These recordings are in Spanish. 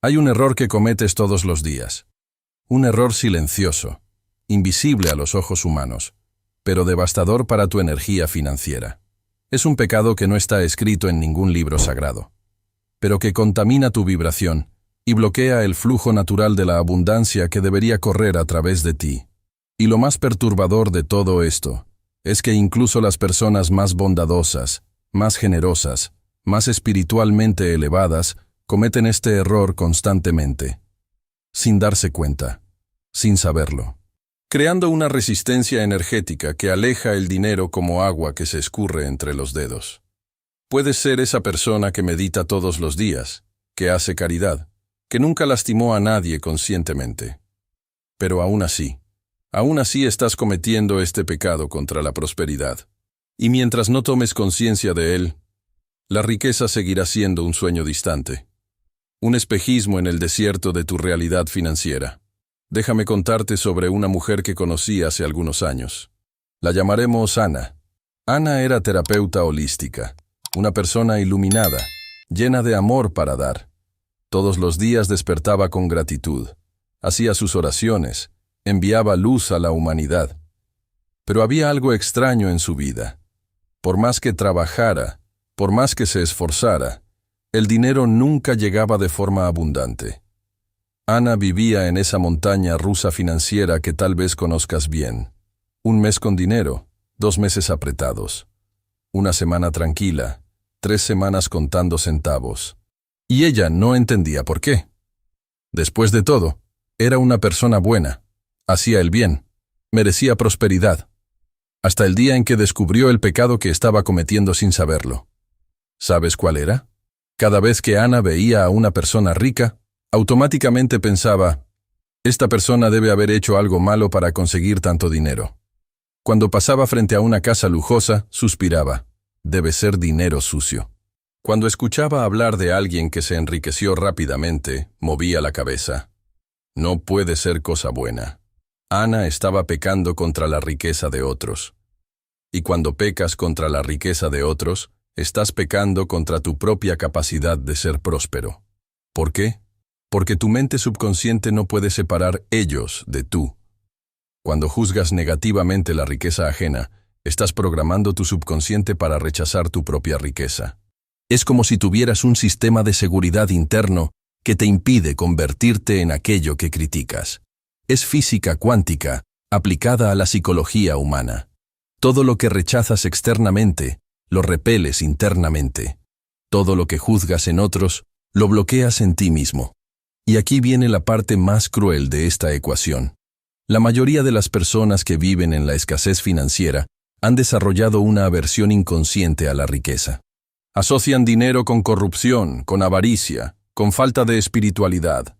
Hay un error que cometes todos los días. Un error silencioso, invisible a los ojos humanos, pero devastador para tu energía financiera. Es un pecado que no está escrito en ningún libro sagrado, pero que contamina tu vibración y bloquea el flujo natural de la abundancia que debería correr a través de ti. Y lo más perturbador de todo esto es que incluso las personas más bondadosas, más generosas, más espiritualmente elevadas, cometen este error constantemente, sin darse cuenta, sin saberlo, creando una resistencia energética que aleja el dinero como agua que se escurre entre los dedos. Puedes ser esa persona que medita todos los días, que hace caridad, que nunca lastimó a nadie conscientemente. Pero aún así estás cometiendo este pecado contra la prosperidad. Y mientras no tomes conciencia de él, la riqueza seguirá siendo un sueño distante, un espejismo en el desierto de tu realidad financiera. Déjame contarte sobre una mujer que conocí hace algunos años. La llamaremos Ana. Ana era terapeuta holística, una persona iluminada, llena de amor para dar. Todos los días despertaba con gratitud, hacía sus oraciones, enviaba luz a la humanidad. Pero había algo extraño en su vida. Por más que trabajara, por más que se esforzara, el dinero nunca llegaba de forma abundante. Ana vivía en esa montaña rusa financiera que tal vez conozcas bien. Un mes con dinero, 2 meses apretados. Una semana tranquila, 3 semanas contando centavos. Y ella no entendía por qué. Después de todo, era una persona buena, hacía el bien, merecía prosperidad. Hasta el día en que descubrió el pecado que estaba cometiendo sin saberlo. ¿Sabes cuál era? Cada vez que Ana veía a una persona rica, automáticamente pensaba, esta persona debe haber hecho algo malo para conseguir tanto dinero. Cuando pasaba frente a una casa lujosa, suspiraba, debe ser dinero sucio. Cuando escuchaba hablar de alguien que se enriqueció rápidamente, movía la cabeza. No puede ser cosa buena. Ana estaba pecando contra la riqueza de otros. Y cuando pecas contra la riqueza de otros, estás pecando contra tu propia capacidad de ser próspero. ¿Por qué? Porque tu mente subconsciente no puede separar ellos de tú. Cuando juzgas negativamente la riqueza ajena, estás programando tu subconsciente para rechazar tu propia riqueza. Es como si tuvieras un sistema de seguridad interno que te impide convertirte en aquello que criticas. Es física cuántica, aplicada a la psicología humana. Todo lo que rechazas externamente, lo repeles internamente. Todo lo que juzgas en otros, lo bloqueas en ti mismo. Y aquí viene la parte más cruel de esta ecuación. La mayoría de las personas que viven en la escasez financiera han desarrollado una aversión inconsciente a la riqueza. Asocian dinero con corrupción, con avaricia, con falta de espiritualidad.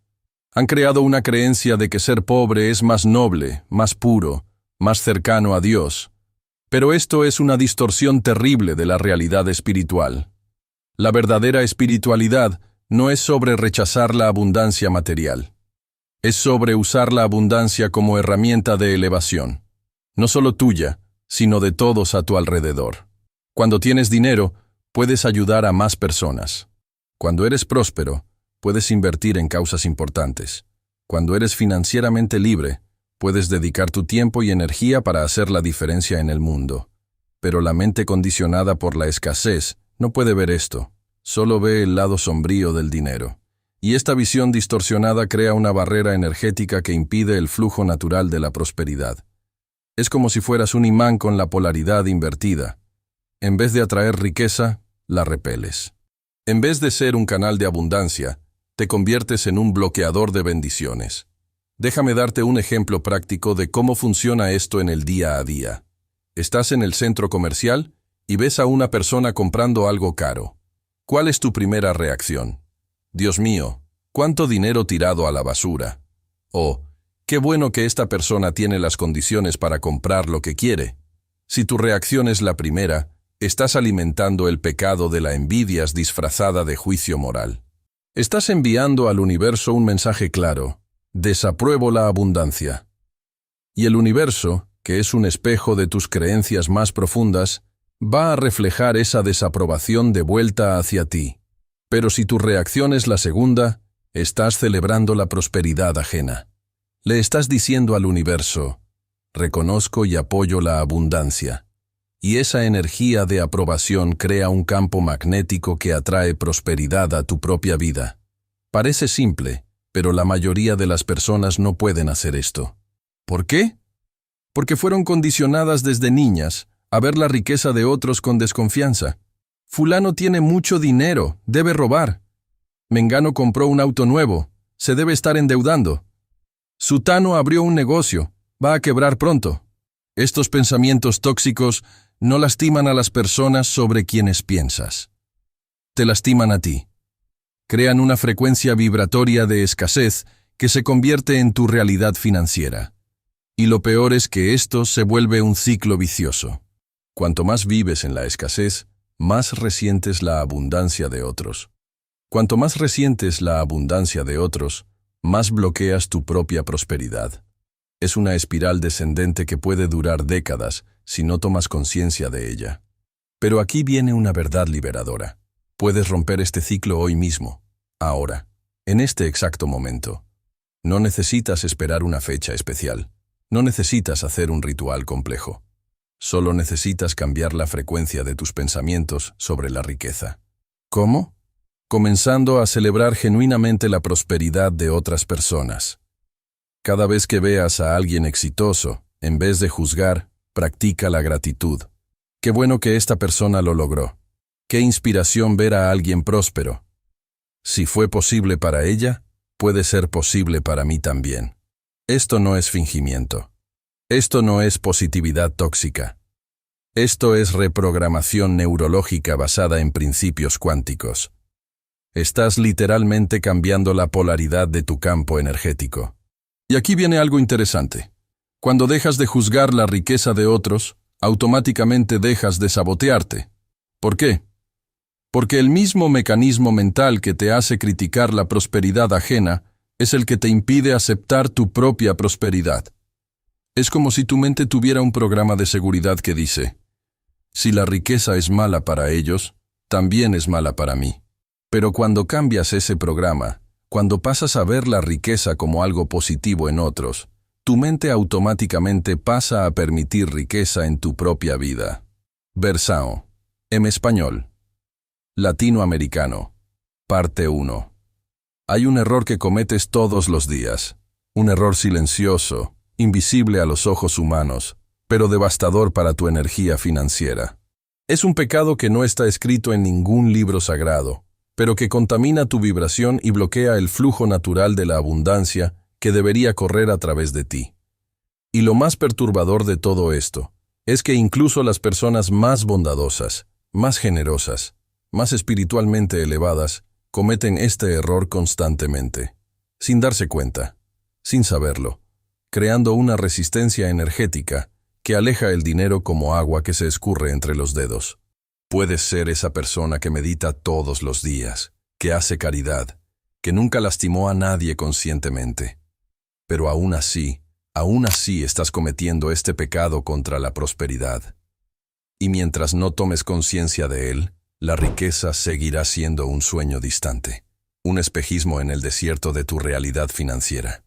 Han creado una creencia de que ser pobre es más noble, más puro, más cercano a Dios. Pero esto es una distorsión terrible de la realidad espiritual. La verdadera espiritualidad no es sobre rechazar la abundancia material. Es sobre usar la abundancia como herramienta de elevación. No solo tuya, sino de todos a tu alrededor. Cuando tienes dinero, puedes ayudar a más personas. Cuando eres próspero, puedes invertir en causas importantes. Cuando eres financieramente libre, puedes dedicar tu tiempo y energía para hacer la diferencia en el mundo. Pero la mente condicionada por la escasez no puede ver esto, solo ve el lado sombrío del dinero. Y esta visión distorsionada crea una barrera energética que impide el flujo natural de la prosperidad. Es como si fueras un imán con la polaridad invertida. En vez de atraer riqueza, la repeles. En vez de ser un canal de abundancia, te conviertes en un bloqueador de bendiciones. Déjame darte un ejemplo práctico de cómo funciona esto en el día a día. Estás en el centro comercial y ves a una persona comprando algo caro. ¿Cuál es tu primera reacción? Dios mío, ¿cuánto dinero tirado a la basura? O, qué bueno que esta persona tiene las condiciones para comprar lo que quiere. Si tu reacción es la primera, estás alimentando el pecado de la envidia disfrazada de juicio moral. Estás enviando al universo un mensaje claro: desapruebo la abundancia. Y el universo, que es un espejo de tus creencias más profundas, va a reflejar esa desaprobación de vuelta hacia ti. Pero si tu reacción es la segunda, Estás celebrando la prosperidad ajena. Le estás diciendo al universo, reconozco y apoyo la abundancia. Y esa energía de aprobación crea un campo magnético que atrae prosperidad a tu propia vida. Parece simple, pero la mayoría de las personas no pueden hacer esto. ¿Por qué? Porque fueron condicionadas desde niñas a ver la riqueza de otros con desconfianza. Fulano tiene mucho dinero, debe robar. Mengano compró un auto nuevo, se debe estar endeudando. Sutano abrió un negocio, va a quebrar pronto. Estos pensamientos tóxicos no lastiman a las personas sobre quienes piensas. Te lastiman a ti. Crean una frecuencia vibratoria de escasez que se convierte en tu realidad financiera. Y lo peor es que esto se vuelve un ciclo vicioso. Cuanto más vives en la escasez, más resientes la abundancia de otros. Cuanto más resientes la abundancia de otros, más bloqueas tu propia prosperidad. Es una espiral descendente que puede durar décadas si no tomas conciencia de ella. Pero aquí viene una verdad liberadora. Puedes romper este ciclo hoy mismo, ahora, en este exacto momento. No necesitas esperar una fecha especial. No necesitas hacer un ritual complejo. Solo necesitas cambiar la frecuencia de tus pensamientos sobre la riqueza. ¿Cómo? Comenzando a celebrar genuinamente la prosperidad de otras personas. Cada vez que veas a alguien exitoso, en vez de juzgar, practica la gratitud. Qué bueno que esta persona lo logró. Qué inspiración ver a alguien próspero. Si fue posible para ella, puede ser posible para mí también. Esto no es fingimiento. Esto no es positividad tóxica. Esto es reprogramación neurológica basada en principios cuánticos. Estás literalmente cambiando la polaridad de tu campo energético. Y aquí viene algo interesante. Cuando dejas de juzgar la riqueza de otros, automáticamente dejas de sabotearte. ¿Por qué? Porque el mismo mecanismo mental que te hace criticar la prosperidad ajena es el que te impide aceptar tu propia prosperidad. Es como si tu mente tuviera un programa de seguridad que dice, si la riqueza es mala para ellos, también es mala para mí. Pero cuando cambias ese programa, cuando pasas a ver la riqueza como algo positivo en otros, tu mente automáticamente pasa a permitir riqueza en tu propia vida. Versao. En español. Latinoamericano. Parte 1. Hay un error que cometes todos los días. Un error silencioso, invisible a los ojos humanos, pero devastador para tu energía financiera. Es un pecado que no está escrito en ningún libro sagrado, pero que contamina tu vibración y bloquea el flujo natural de la abundancia que debería correr a través de ti. Y lo más perturbador de todo esto es que incluso las personas más bondadosas, más generosas, más espiritualmente elevadas, cometen este error constantemente, sin darse cuenta, sin saberlo, creando una resistencia energética que aleja el dinero como agua que se escurre entre los dedos. Puedes ser esa persona que medita todos los días, que hace caridad, que nunca lastimó a nadie conscientemente. Pero aún así estás cometiendo este pecado contra la prosperidad. Y mientras no tomes conciencia de él, la riqueza seguirá siendo un sueño distante, un espejismo en el desierto de tu realidad financiera.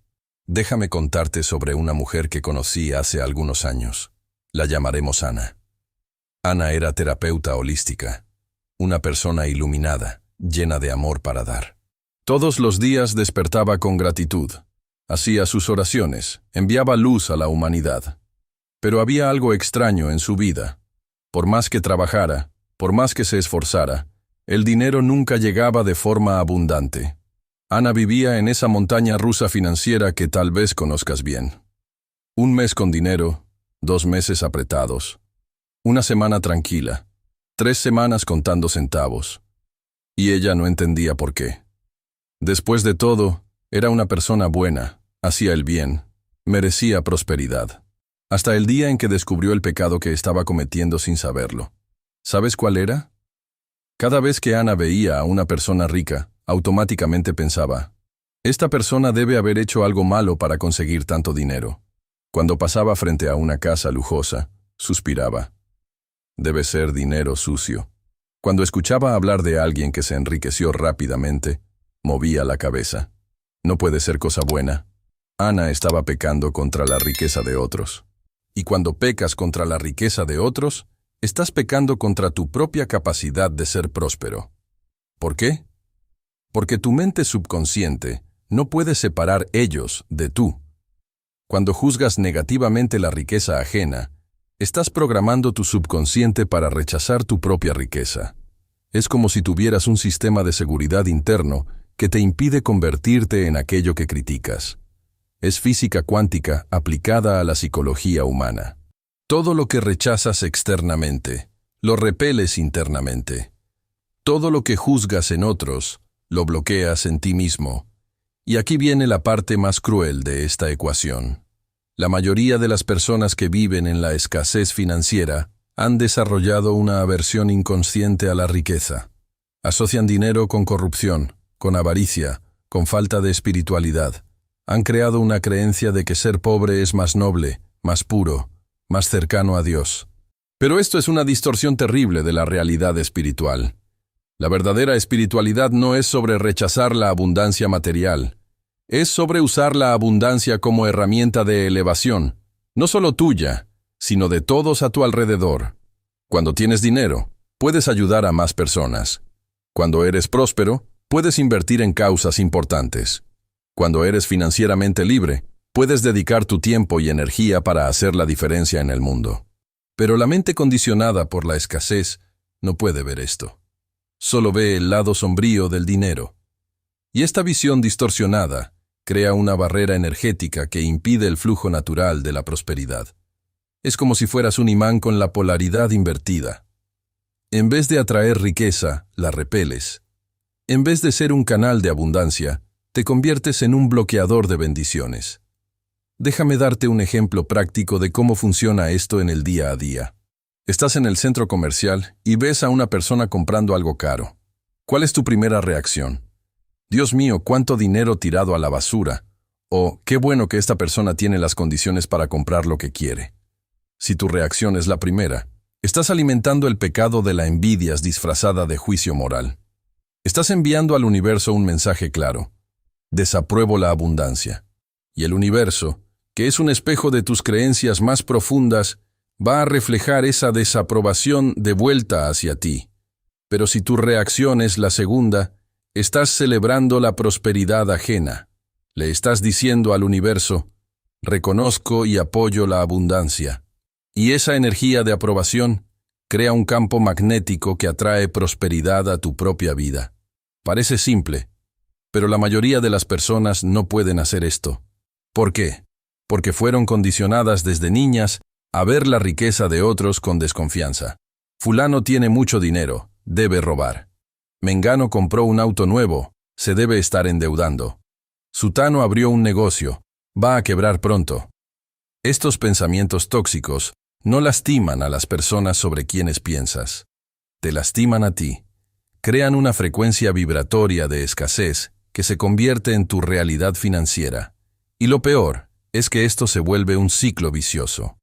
Déjame contarte sobre una mujer que conocí hace algunos años. La llamaremos Ana. Ana era terapeuta holística, una persona iluminada, llena de amor para dar. Todos los días despertaba con gratitud, hacía sus oraciones, enviaba luz a la humanidad. Pero había algo extraño en su vida. Por más que trabajara, por más que se esforzara, el dinero nunca llegaba de forma abundante. Ana vivía en esa montaña rusa financiera que tal vez conozcas bien. Un mes con dinero, 2 meses apretados. Una semana tranquila, 3 semanas contando centavos. Y ella no entendía por qué. Después de todo, era una persona buena, hacía el bien, merecía prosperidad. Hasta el día en que descubrió el pecado que estaba cometiendo sin saberlo. ¿Sabes cuál era? Cada vez que Ana veía a una persona rica, automáticamente pensaba, esta persona debe haber hecho algo malo para conseguir tanto dinero. Cuando pasaba frente a una casa lujosa, suspiraba. Debe ser dinero sucio. Cuando escuchaba hablar de alguien que se enriqueció rápidamente, movía la cabeza. No puede ser cosa buena. Ana estaba pecando contra la riqueza de otros. Y cuando pecas contra la riqueza de otros, estás pecando contra tu propia capacidad de ser próspero. ¿Por qué? Porque tu mente subconsciente no puede separar ellos de tú. Cuando juzgas negativamente la riqueza ajena, estás programando tu subconsciente para rechazar tu propia riqueza. Es como si tuvieras un sistema de seguridad interno que te impide convertirte en aquello que criticas. Es física cuántica aplicada a la psicología humana. Todo lo que rechazas externamente, lo repeles internamente. Todo lo que juzgas en otros, lo bloqueas en ti mismo. Y aquí viene la parte más cruel de esta ecuación. La mayoría de las personas que viven en la escasez financiera han desarrollado una aversión inconsciente a la riqueza. Asocian dinero con corrupción, con avaricia, con falta de espiritualidad. Han creado una creencia de que ser pobre es más noble, más puro, más cercano a Dios. Pero esto es una distorsión terrible de la realidad espiritual. La verdadera espiritualidad no es sobre rechazar la abundancia material. Es sobre usar la abundancia como herramienta de elevación, no solo tuya, sino de todos a tu alrededor. Cuando tienes dinero, puedes ayudar a más personas. Cuando eres próspero, puedes invertir en causas importantes. Cuando eres financieramente libre, puedes dedicar tu tiempo y energía para hacer la diferencia en el mundo. Pero la mente condicionada por la escasez no puede ver esto. Solo ve el lado sombrío del dinero. Y esta visión distorsionada crea una barrera energética que impide el flujo natural de la prosperidad. Es como si fueras un imán con la polaridad invertida. En vez de atraer riqueza, la repeles. En vez de ser un canal de abundancia, te conviertes en un bloqueador de bendiciones. Déjame darte un ejemplo práctico de cómo funciona esto en el día a día. Estás en el centro comercial y ves a una persona comprando algo caro. ¿Cuál es tu primera reacción? Dios mío, cuánto dinero tirado a la basura. O, qué bueno que esta persona tiene las condiciones para comprar lo que quiere. Si tu reacción es la primera, estás alimentando el pecado de la envidia disfrazada de juicio moral. Estás enviando al universo un mensaje claro. Desapruebo la abundancia. Y el universo, que es un espejo de tus creencias más profundas, va a reflejar esa desaprobación de vuelta hacia ti. Pero si tu reacción es la segunda, estás celebrando la prosperidad ajena. Le estás diciendo al universo, reconozco y apoyo la abundancia. Y esa energía de aprobación crea un campo magnético que atrae prosperidad a tu propia vida. Parece simple, pero la mayoría de las personas no pueden hacer esto. ¿Por qué? Porque fueron condicionadas desde niñas a ver la riqueza de otros con desconfianza. Fulano tiene mucho dinero, debe robar. Mengano compró un auto nuevo, se debe estar endeudando. Sutano abrió un negocio, va a quebrar pronto. Estos pensamientos tóxicos no lastiman a las personas sobre quienes piensas. Te lastiman a ti. Crean una frecuencia vibratoria de escasez que se convierte en tu realidad financiera. Y lo peor es que esto se vuelve un ciclo vicioso.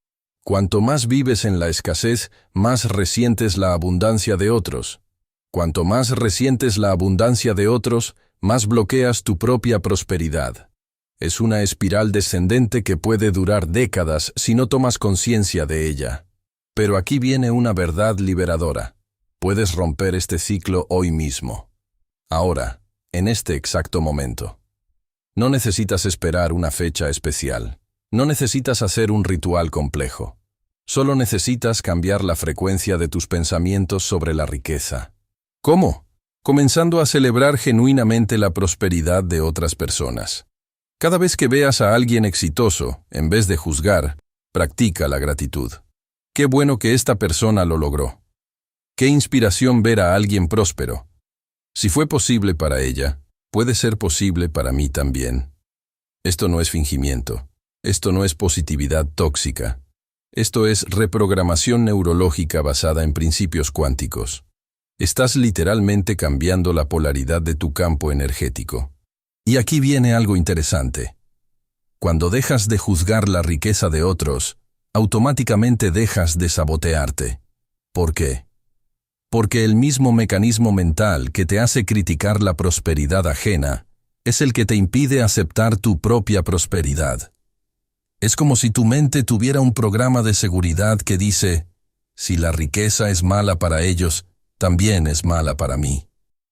Cuanto más vives en la escasez, más resientes la abundancia de otros. Cuanto más resientes la abundancia de otros, más bloqueas tu propia prosperidad. Es una espiral descendente que puede durar décadas si no tomas conciencia de ella. Pero aquí viene una verdad liberadora. Puedes romper este ciclo hoy mismo. Ahora, en este exacto momento. No necesitas esperar una fecha especial. No necesitas hacer un ritual complejo. Solo necesitas cambiar la frecuencia de tus pensamientos sobre la riqueza. ¿Cómo? Comenzando a celebrar genuinamente la prosperidad de otras personas. Cada vez que veas a alguien exitoso, en vez de juzgar, practica la gratitud. Qué bueno que esta persona lo logró. Qué inspiración ver a alguien próspero. Si fue posible para ella, puede ser posible para mí también. Esto no es fingimiento. Esto no es positividad tóxica. Esto es reprogramación neurológica basada en principios cuánticos. Estás literalmente cambiando la polaridad de tu campo energético. Y aquí viene algo interesante. Cuando dejas de juzgar la riqueza de otros, automáticamente dejas de sabotearte. ¿Por qué? Porque el mismo mecanismo mental que te hace criticar la prosperidad ajena Es el que te impide aceptar tu propia prosperidad. Es como si tu mente tuviera un programa de seguridad que dice, si la riqueza es mala para ellos, también es mala para mí.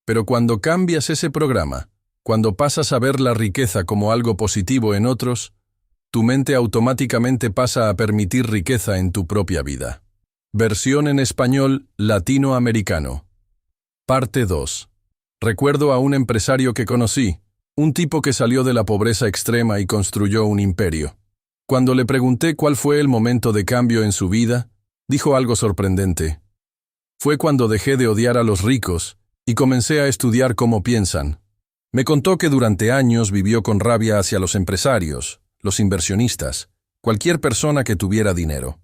Pero cuando cambias ese programa, cuando pasas a ver la riqueza como algo positivo en otros, tu mente automáticamente pasa a permitir riqueza en tu propia vida. Versión en español latinoamericano. Parte 2. Recuerdo a un empresario que conocí, un tipo que salió de la pobreza extrema y construyó un imperio. Cuando le pregunté cuál fue el momento de cambio en su vida, dijo algo sorprendente. Fue cuando dejé de odiar a los ricos y comencé a estudiar cómo piensan. Me contó que durante años vivió con rabia hacia los empresarios, los inversionistas, cualquier persona que tuviera dinero.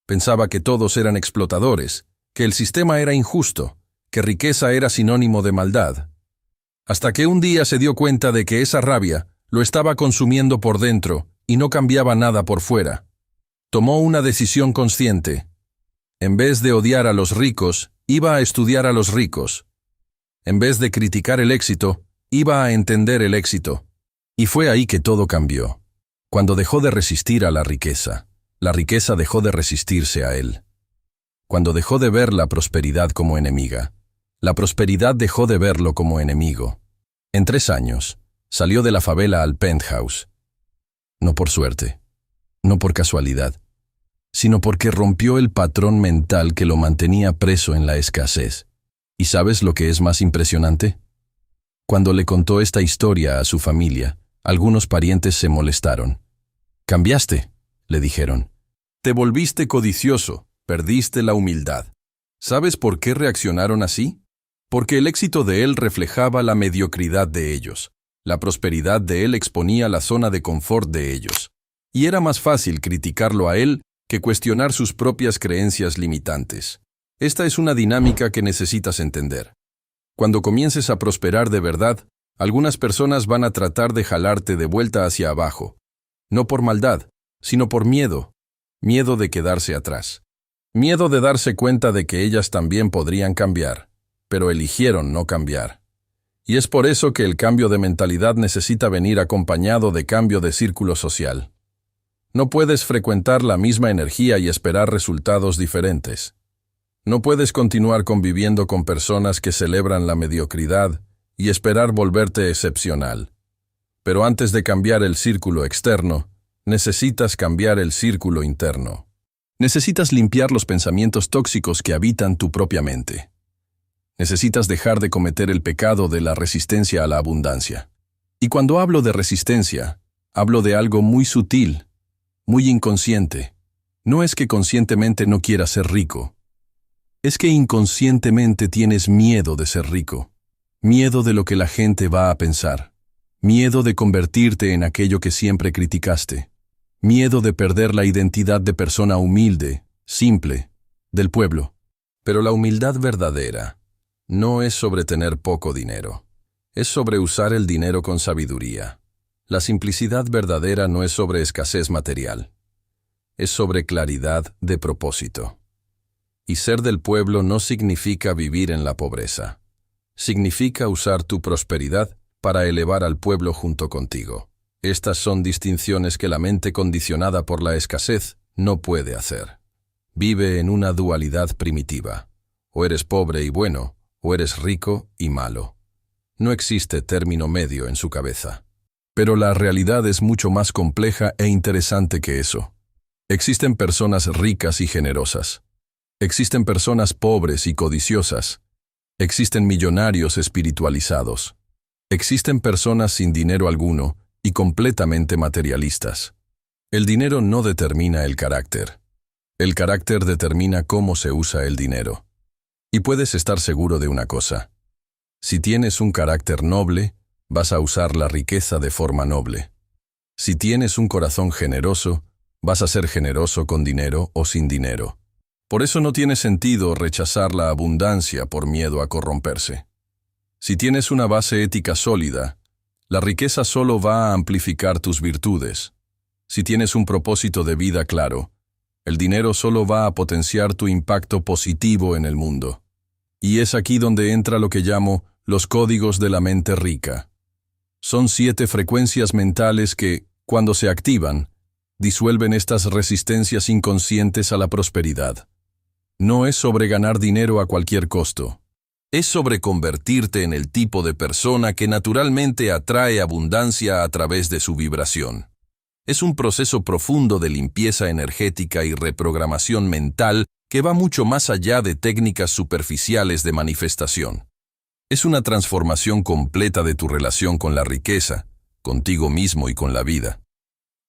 Pensaba que todos eran explotadores, que el sistema era injusto, que riqueza era sinónimo de maldad. Hasta que un día se dio cuenta de que esa rabia lo estaba consumiendo por dentro y no cambiaba nada por fuera. Tomó una decisión consciente. En vez de odiar a los ricos, iba a estudiar a los ricos. En vez de criticar el éxito, iba a entender el éxito. Y fue ahí que todo cambió. Cuando dejó de resistir a la riqueza dejó de resistirse a él. Cuando dejó de ver la prosperidad como enemiga, la prosperidad dejó de verlo como enemigo. En 3 años, salió de la favela al penthouse. No por suerte, no por casualidad, sino porque rompió el patrón mental que lo mantenía preso en la escasez. ¿Y sabes lo que es más impresionante? Cuando le contó esta historia a su familia, algunos parientes se molestaron. «Cambiaste», le dijeron. «Te volviste codicioso, perdiste la humildad». ¿Sabes por qué reaccionaron así? Porque el éxito de él reflejaba la mediocridad de ellos. La prosperidad de él exponía la zona de confort de ellos. Y era más fácil criticarlo a él que cuestionar sus propias creencias limitantes. Esta es una dinámica que necesitas entender. Cuando comiences a prosperar de verdad, algunas personas van a tratar de jalarte de vuelta hacia abajo. No por maldad, sino por miedo. Miedo de quedarse atrás. Miedo de darse cuenta de que ellas también podrían cambiar, pero eligieron no cambiar. Y es por eso que el cambio de mentalidad necesita venir acompañado de cambio de círculo social. No puedes frecuentar la misma energía y esperar resultados diferentes. No puedes continuar conviviendo con personas que celebran la mediocridad y esperar volverte excepcional. Pero antes de cambiar el círculo externo, necesitas cambiar el círculo interno. Necesitas limpiar los pensamientos tóxicos que habitan tu propia mente. Necesitas dejar de cometer el pecado de la resistencia a la abundancia. Y cuando hablo de resistencia, hablo de algo muy sutil, muy inconsciente. No es que conscientemente no quieras ser rico. Es que inconscientemente tienes miedo de ser rico. Miedo de lo que la gente va a pensar. Miedo de convertirte en aquello que siempre criticaste. Miedo de perder la identidad de persona humilde, simple, del pueblo. Pero la humildad verdadera no es sobre tener poco dinero. Es sobre usar el dinero con sabiduría. La simplicidad verdadera no es sobre escasez material. Es sobre claridad de propósito. Y ser del pueblo no significa vivir en la pobreza. Significa usar tu prosperidad para elevar al pueblo junto contigo. Estas son distinciones que la mente condicionada por la escasez no puede hacer. Vive en una dualidad primitiva. O eres pobre y bueno, o eres rico y malo. No existe término medio en su cabeza. Pero la realidad es mucho más compleja e interesante que eso. Existen personas ricas y generosas. Existen personas pobres y codiciosas. Existen millonarios espiritualizados. Existen personas sin dinero alguno y completamente materialistas. El dinero no determina el carácter. El carácter determina cómo se usa el dinero. Y puedes estar seguro de una cosa. Si tienes un carácter noble, vas a usar la riqueza de forma noble. Si tienes un corazón generoso, vas a ser generoso con dinero o sin dinero. Por eso no tiene sentido rechazar la abundancia por miedo a corromperse. Si tienes una base ética sólida, la riqueza solo va a amplificar tus virtudes. Si tienes un propósito de vida claro, el dinero solo va a potenciar tu impacto positivo en el mundo. Y es aquí donde entra lo que llamo los códigos de la mente rica. Son 7 frecuencias mentales que, cuando se activan, disuelven estas resistencias inconscientes a la prosperidad. No es sobre ganar dinero a cualquier costo. Es sobre convertirte en el tipo de persona que naturalmente atrae abundancia a través de su vibración. Es un proceso profundo de limpieza energética y reprogramación mental que va mucho más allá de técnicas superficiales de manifestación. Es una transformación completa de tu relación con la riqueza, contigo mismo y con la vida.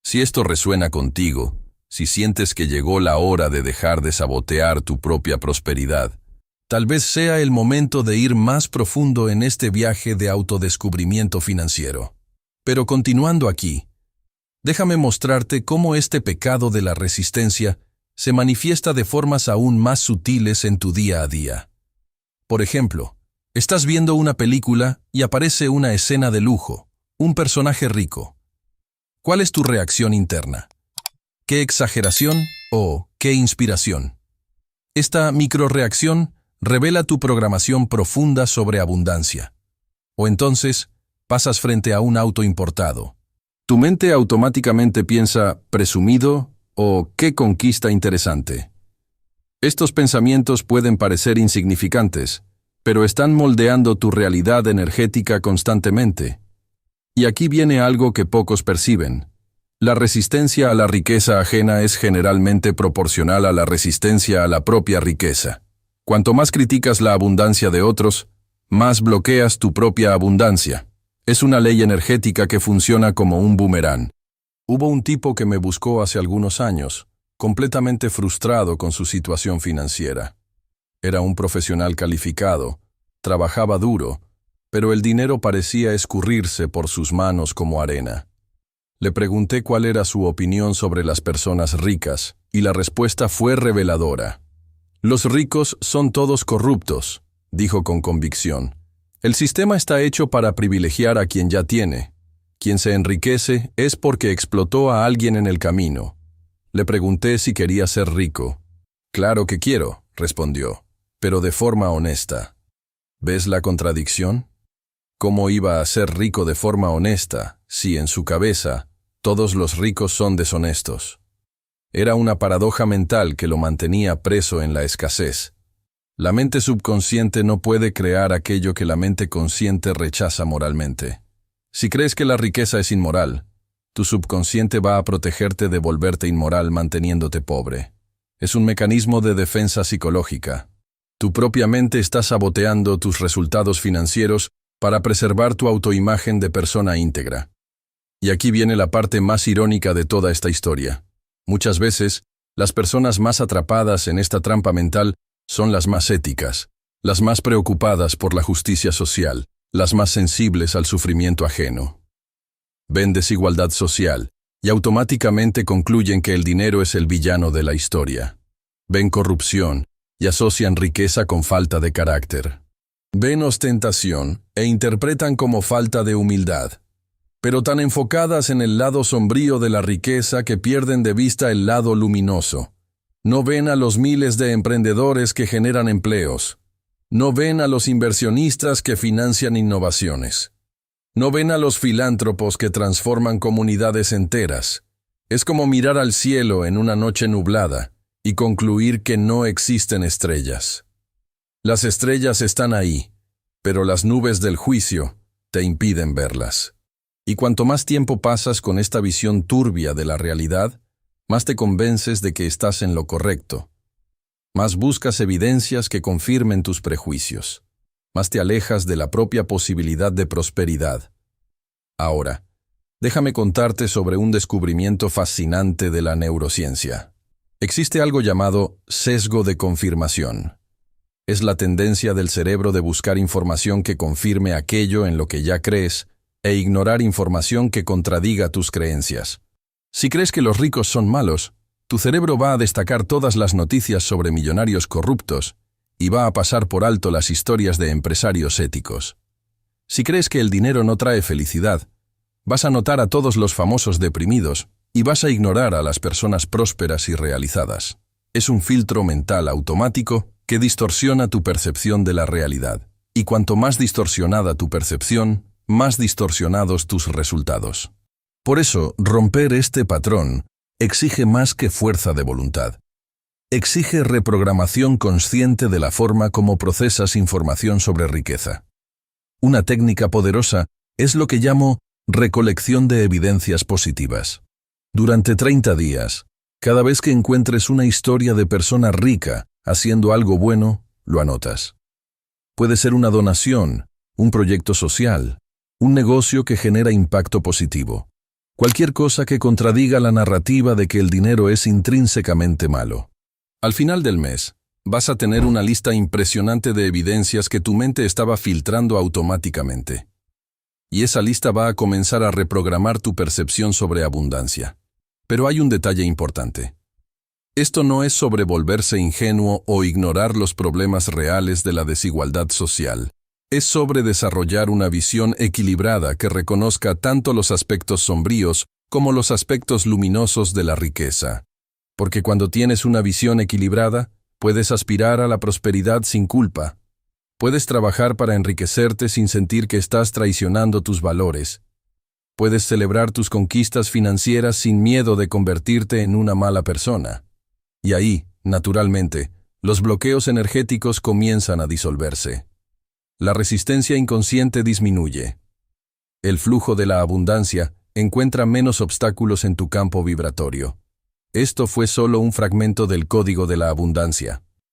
Si esto resuena contigo, si sientes que llegó la hora de dejar de sabotear tu propia prosperidad, tal vez sea el momento de ir más profundo en este viaje de autodescubrimiento financiero. Pero continuando aquí, déjame mostrarte cómo este pecado de la resistencia se manifiesta de formas aún más sutiles en tu día a día. Por ejemplo, estás viendo una película y aparece una escena de lujo, un personaje rico. ¿Cuál es tu reacción interna? ¿Qué exageración o qué inspiración? Esta microreacción revela tu programación profunda sobre abundancia. O entonces, pasas frente a un auto importado. Tu mente automáticamente piensa, presumido, o qué conquista interesante. Estos pensamientos pueden parecer insignificantes, pero están moldeando tu realidad energética constantemente. Y aquí viene algo que pocos perciben. La resistencia a la riqueza ajena es generalmente proporcional a la resistencia a la propia riqueza. Cuanto más criticas la abundancia de otros, más bloqueas tu propia abundancia. Es una ley energética que funciona como un boomerang. Hubo un tipo que me buscó hace algunos años, completamente frustrado con su situación financiera. Era un profesional calificado, trabajaba duro, pero el dinero parecía escurrirse por sus manos como arena. Le pregunté cuál era su opinión sobre las personas ricas, y la respuesta fue reveladora. Los ricos son todos corruptos, dijo con convicción. El sistema está hecho para privilegiar a quien ya tiene. Quien se enriquece es porque explotó a alguien en el camino. Le pregunté si quería ser rico. Claro que quiero, respondió, pero de forma honesta. ¿Ves la contradicción? ¿Cómo iba a ser rico de forma honesta, si en su cabeza todos los ricos son deshonestos? Era una paradoja mental que lo mantenía preso en la escasez. La mente subconsciente no puede crear aquello que la mente consciente rechaza moralmente. Si crees que la riqueza es inmoral, tu subconsciente va a protegerte de volverte inmoral manteniéndote pobre. Es un mecanismo de defensa psicológica. Tu propia mente está saboteando tus resultados financieros para preservar tu autoimagen de persona íntegra. Y aquí viene la parte más irónica de toda esta historia. Muchas veces, las personas más atrapadas en esta trampa mental son las más éticas, las más preocupadas por la justicia social, las más sensibles al sufrimiento ajeno. Ven desigualdad social y automáticamente concluyen que el dinero es el villano de la historia. Ven corrupción y asocian riqueza con falta de carácter. Ven ostentación e interpretan como falta de humildad, pero tan enfocadas en el lado sombrío de la riqueza que pierden de vista el lado luminoso. No ven a los miles de emprendedores que generan empleos. No ven a los inversionistas que financian innovaciones. No ven a los filántropos que transforman comunidades enteras. Es como mirar al cielo en una noche nublada y concluir que no existen estrellas. Las estrellas están ahí, pero las nubes del juicio te impiden verlas. Y cuanto más tiempo pasas con esta visión turbia de la realidad, más te convences de que estás en lo correcto. Más buscas evidencias que confirmen tus prejuicios. Más te alejas de la propia posibilidad de prosperidad. Ahora, déjame contarte sobre un descubrimiento fascinante de la neurociencia. Existe algo llamado sesgo de confirmación. Es la tendencia del cerebro de buscar información que confirme aquello en lo que ya crees e ignorar información que contradiga tus creencias. Si crees que los ricos son malos, tu cerebro va a destacar todas las noticias sobre millonarios corruptos y va a pasar por alto las historias de empresarios éticos. Si crees que el dinero no trae felicidad, vas a notar a todos los famosos deprimidos y vas a ignorar a las personas prósperas y realizadas. Es un filtro mental automático que distorsiona tu percepción de la realidad. Y cuanto más distorsionada tu percepción, más distorsionados tus resultados. Por eso, romper este patrón exige más que fuerza de voluntad. Exige reprogramación consciente de la forma como procesas información sobre riqueza. Una técnica poderosa es lo que llamo recolección de evidencias positivas. Durante 30 días, cada vez que encuentres una historia de persona rica haciendo algo bueno, lo anotas. Puede ser una donación, un proyecto social, un negocio que genera impacto positivo. Cualquier cosa que contradiga la narrativa de que el dinero es intrínsecamente malo. Al final del mes, vas a tener una lista impresionante de evidencias que tu mente estaba filtrando automáticamente. Y esa lista va a comenzar a reprogramar tu percepción sobre abundancia. Pero hay un detalle importante. Esto no es sobre volverse ingenuo o ignorar los problemas reales de la desigualdad social. Es sobre desarrollar una visión equilibrada que reconozca tanto los aspectos sombríos como los aspectos luminosos de la riqueza. Porque cuando tienes una visión equilibrada, puedes aspirar a la prosperidad sin culpa. Puedes trabajar para enriquecerte sin sentir que estás traicionando tus valores. Puedes celebrar tus conquistas financieras sin miedo de convertirte en una mala persona. Y ahí, naturalmente, los bloqueos energéticos comienzan a disolverse. La resistencia inconsciente disminuye. El flujo de la abundancia encuentra menos obstáculos en tu campo vibratorio. Esto fue solo un fragmento del código de la abundancia.